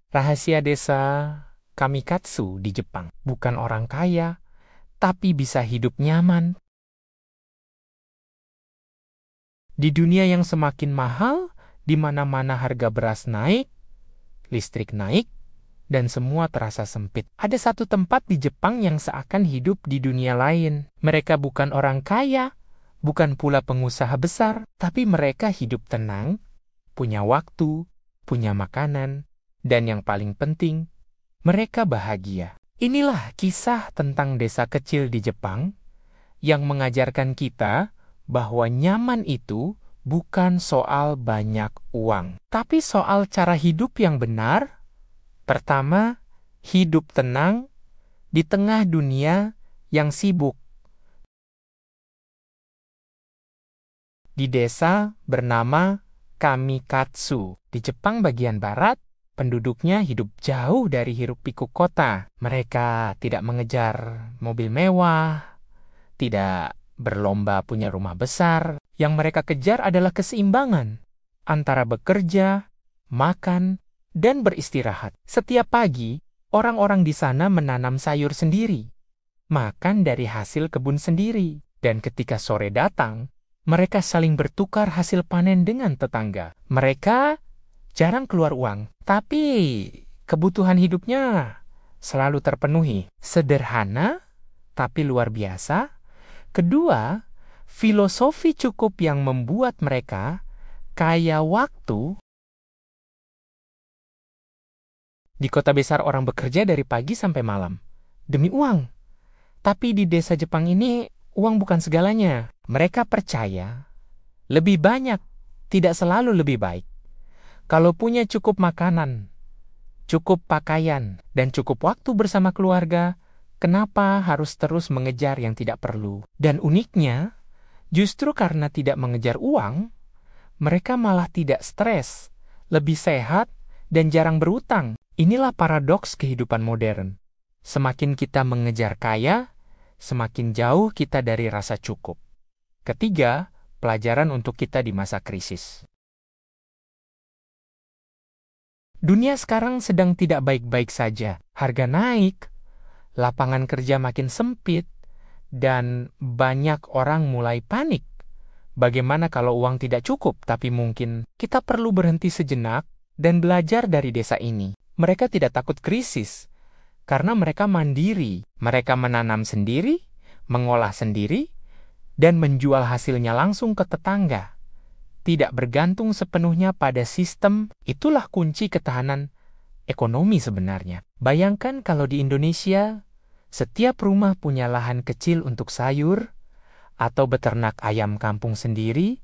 Rahasia desa Kamikatsu di Jepang. Bukan orang kaya, tapi bisa hidup nyaman. Di dunia yang semakin mahal, di mana-mana harga beras naik, listrik naik, dan semua terasa sempit. Ada satu tempat di Jepang yang seakan hidup di dunia lain. Mereka bukan orang kaya, bukan pula pengusaha besar, tapi mereka hidup tenang, punya waktu, punya makanan, dan yang paling penting, mereka bahagia. Inilah kisah tentang desa kecil di Jepang yang mengajarkan kita bahwa nyaman itu bukan soal banyak uang, tapi soal cara hidup yang benar. Pertama, hidup tenang di tengah dunia yang sibuk. Di desa bernama Kamikatsu, di Jepang bagian barat, penduduknya hidup jauh dari hiruk-pikuk kota. Mereka tidak mengejar mobil mewah, tidak berlomba punya rumah besar. Yang mereka kejar adalah keseimbangan antara bekerja, makan, dan beristirahat. Setiap pagi, orang-orang di sana menanam sayur sendiri, makan dari hasil kebun sendiri, dan ketika sore datang, mereka saling bertukar hasil panen dengan tetangga. Mereka jarang keluar uang, tapi kebutuhan hidupnya selalu terpenuhi. Sederhana, tapi luar biasa. Kedua, filosofi cukup yang membuat mereka kaya waktu. Di kota besar orang bekerja dari pagi sampai malam, demi uang. Tapi di desa Jepang ini, uang bukan segalanya. Mereka percaya, lebih banyak, tidak selalu lebih baik. Kalau punya cukup makanan, cukup pakaian, dan cukup waktu bersama keluarga, kenapa harus terus mengejar yang tidak perlu? Dan uniknya, justru karena tidak mengejar uang, mereka malah tidak stres, lebih sehat, dan jarang berutang. Inilah paradoks kehidupan modern. Semakin kita mengejar kaya, semakin jauh kita dari rasa cukup. Ketiga, pelajaran untuk kita di masa krisis. Dunia sekarang sedang tidak baik-baik saja. Harga naik, lapangan kerja makin sempit, dan banyak orang mulai panik. Bagaimana kalau uang tidak cukup, tapi mungkin kita perlu berhenti sejenak dan belajar dari desa ini. Mereka tidak takut krisis, karena mereka mandiri. Mereka menanam sendiri, mengolah sendiri, dan menjual hasilnya langsung ke tetangga. Tidak bergantung sepenuhnya pada sistem. Itulah kunci ketahanan ekonomi sebenarnya. Bayangkan kalau di Indonesia, setiap rumah punya lahan kecil untuk sayur, atau beternak ayam kampung sendiri,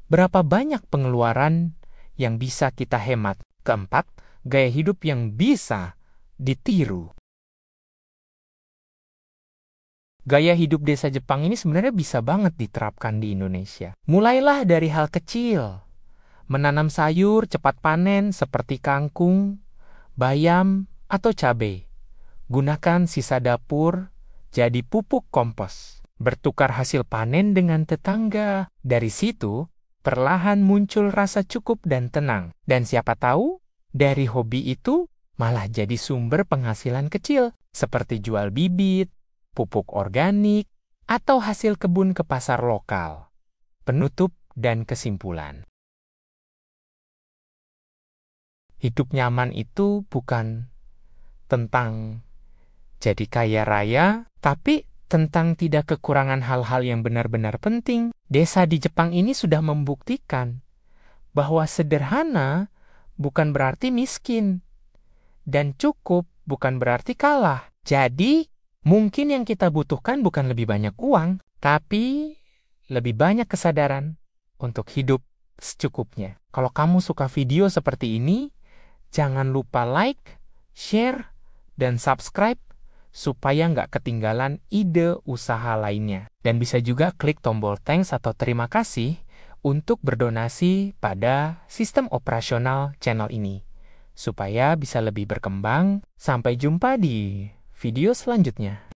berapa banyak pengeluaran yang bisa kita hemat. Keempat, gaya hidup yang bisa ditiru. Gaya hidup desa Jepang ini sebenarnya bisa banget diterapkan di Indonesia. Mulailah dari hal kecil. Menanam sayur cepat panen seperti kangkung, bayam, atau cabai. Gunakan sisa dapur jadi pupuk kompos. Bertukar hasil panen dengan tetangga. Dari situ, perlahan muncul rasa cukup dan tenang. Dan siapa tahu, dari hobi itu malah jadi sumber penghasilan kecil, seperti jual bibit, pupuk organik, atau hasil kebun ke pasar lokal. Penutup dan kesimpulan. Hidup nyaman itu bukan tentang jadi kaya raya, tapi tentang tidak kekurangan hal-hal yang benar-benar penting. Desa di Jepang ini sudah membuktikan bahwa sederhana bukan berarti miskin, dan cukup bukan berarti kalah. Jadi, mungkin yang kita butuhkan bukan lebih banyak uang, tapi lebih banyak kesadaran untuk hidup secukupnya. Kalau kamu suka video seperti ini, jangan lupa like, share, dan subscribe supaya nggak ketinggalan ide usaha lainnya. Dan bisa juga klik tombol thanks atau terima kasih untuk berdonasi pada sistem operasional channel ini, supaya bisa lebih berkembang. Sampai jumpa di video selanjutnya.